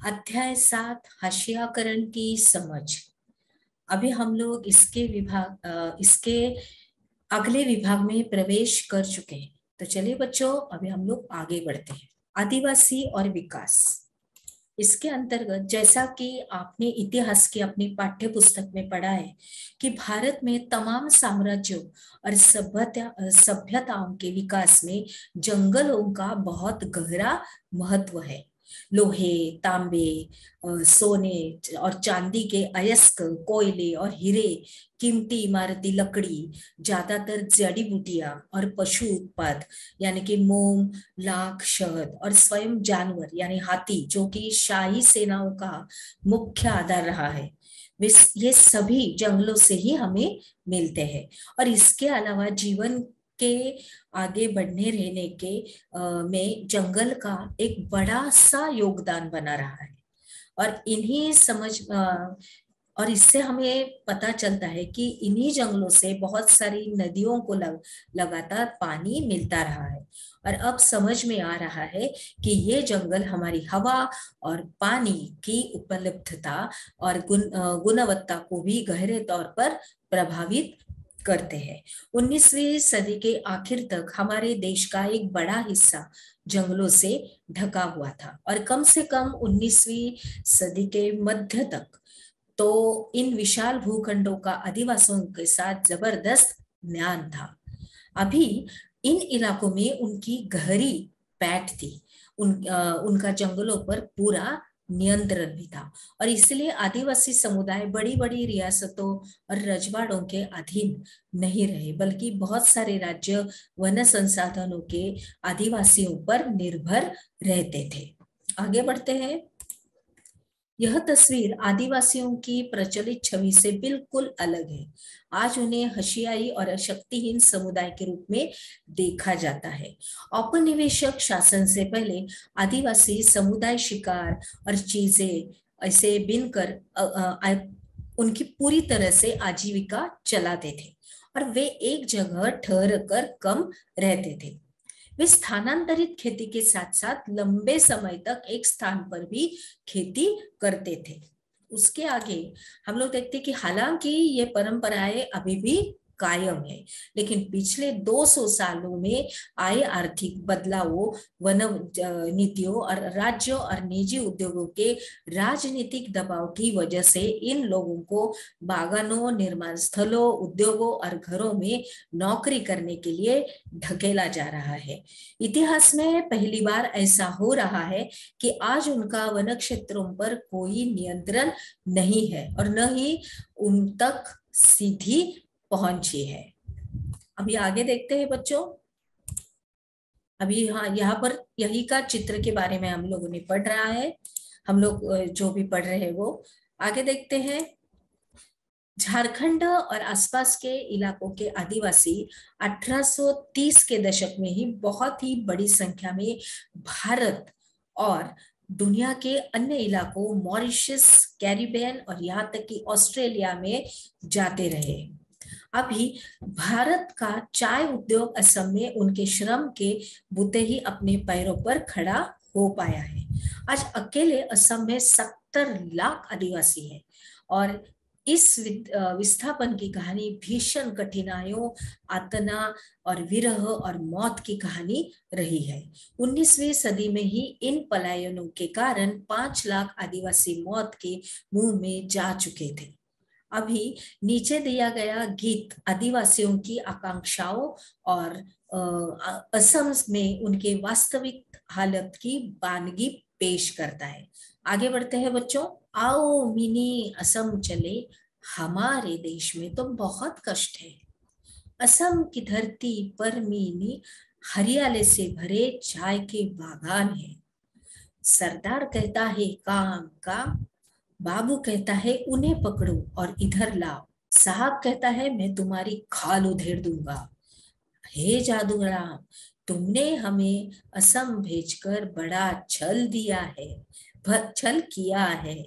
अध्याय 7 हाशियाकरण की समझ। अभी हम लोग इसके अगले विभाग में प्रवेश कर चुके हैं। तो चलिए बच्चों, अभी हम लोग आगे बढ़ते हैं। आदिवासी और विकास। इसके अंतर्गत जैसा कि आपने इतिहास की अपनी पाठ्य पुस्तक में पढ़ा है कि भारत में तमाम साम्राज्यों और सभ्यताओं के विकास में जंगलों का बहुत गहरा महत्व है। लोहे, तांबे, सोने और चांदी के अयस्क, कोयले और हीरे, कीमती इमारती लकड़ी, ज्यादातर जड़ी बूटियां और पशु उत्पाद यानी कि मोम, लाख, शहद और स्वयं जानवर यानी हाथी, जो कि शाही सेनाओं का मुख्य आधार रहा है, ये सभी जंगलों से ही हमें मिलते हैं। और इसके अलावा जीवन के आगे बढ़ने रहने के में जंगल का एक बड़ा सा योगदान बना रहा है। और इन्हीं और इससे हमें पता चलता है कि इन्हीं जंगलों से बहुत सारी नदियों को लगातार पानी मिलता रहा है। और अब समझ में आ रहा है कि ये जंगल हमारी हवा और पानी की उपलब्धता और गुणवत्ता को भी गहरे तौर पर प्रभावित करते हैं। 19वीं सदी के आखिर तक हमारे देश का एक बड़ा हिस्सा जंगलों से ढका हुआ था और कम से कम 19वीं सदी के मध्य तक तो इन विशाल भूखंडों का आदिवासियों के साथ जबरदस्त ज्ञान था। अभी इन इलाकों में उनकी गहरी पैठ थी। उनका जंगलों पर पूरा नियंत्रण भी था और इसलिए आदिवासी समुदाय बड़ी बड़ी रियासतों और रजवाड़ों के अधीन नहीं रहे, बल्कि बहुत सारे राज्य वन संसाधनों के आदिवासियों पर निर्भर रहते थे। आगे बढ़ते हैं। यह तस्वीर आदिवासियों की प्रचलित छवि से बिल्कुल अलग है। आज उन्हें हशियाई और शक्तिहीन समुदाय के रूप में देखा जाता है। औपनिवेशिक शासन से पहले आदिवासी समुदाय शिकार और चीजें ऐसे बिनकर उनकी पूरी तरह से आजीविका चलाते थे और वे एक जगह ठहर कर कम रहते थे। वे स्थानांतरित खेती के साथ साथ लंबे समय तक एक स्थान पर भी खेती करते थे। उसके आगे हम लोग देखते हैं कि हालांकि ये परंपराएं अभी भी कायम है, लेकिन पिछले 200 सालों में आए आर्थिक बदलावों, वन नीतियों और राज्यों और निजी उद्योगों के राजनीतिक दबाव की वजह से इन लोगों को बागानों, निर्माण स्थलों, उद्योगों और घरों में नौकरी करने के लिए ढकेला जा रहा है। इतिहास में पहली बार ऐसा हो रहा है कि आज उनका वन क्षेत्रों पर कोई नियंत्रण नहीं है और न ही उन तक सीधी पहुंची है। अभी आगे देखते हैं बच्चों। अभी हाँ, यहाँ पर यही का चित्र के बारे में हम लोगों ने पढ़ रहा है। हम लोग जो भी पढ़ रहे हैं वो आगे देखते हैं। झारखंड और आसपास के इलाकों के आदिवासी 1830 के दशक में ही बहुत ही बड़ी संख्या में भारत और दुनिया के अन्य इलाकों, मॉरिशस, कैरिबियन और यहाँ तक कि ऑस्ट्रेलिया में जाते रहे। अभी भारत का चाय उद्योग असम में उनके श्रम के बूते ही अपने पैरों पर खड़ा हो पाया है। आज अकेले असम में 70 लाख आदिवासी हैं और इस विस्थापन की कहानी भीषण कठिनाइयों, आतना और विरह और मौत की कहानी रही है। 19वीं सदी में ही इन पलायनों के कारण 5 लाख आदिवासी मौत के मुंह में जा चुके थे। अभी नीचे दिया गया गीत आदिवासियों की आकांक्षाओं और असम में उनके वास्तविक हालत की बानगी पेश करता है। आगे बढ़ते हैं बच्चों। आओ मिनी असम चले, हमारे देश में तो बहुत कष्ट है। असम की धरती पर मिनी हरियाले से भरे चाय के बागान है। सरदार कहता है काम काम, बाबू कहता है उन्हें पकड़ो और इधर लाओ, साहब कहता है मैं तुम्हारी खाल उधेड़ दूंगा। हे जादूगराम, तुमने हमें असम भेजकर बड़ा छल दिया है, छल किया है।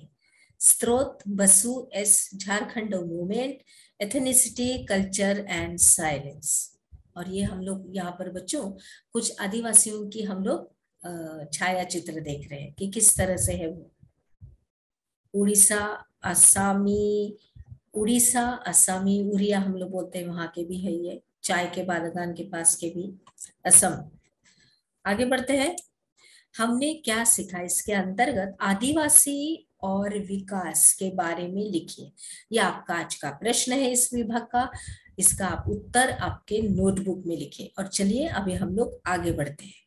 स्रोत Basu S, Jharkhand movement, ethnicity, culture and silence. और ये हम लोग यहाँ पर बच्चों कुछ आदिवासियों की हम लोग छाया चित्र देख रहे हैं कि किस तरह से है वो। उड़ीसा, असमी, उड़ीसा, असमी, उड़िया हम लोग बोलते हैं, वहां के भी है ये, चाय के बागान के पास के भी, असम। आगे बढ़ते हैं। हमने क्या सीखा, इसके अंतर्गत आदिवासी और विकास के बारे में लिखिए। यह आपका आज का प्रश्न है इस विभाग का। इसका आप उत्तर आपके नोटबुक में लिखिए। और चलिए अभी हम लोग आगे बढ़ते हैं।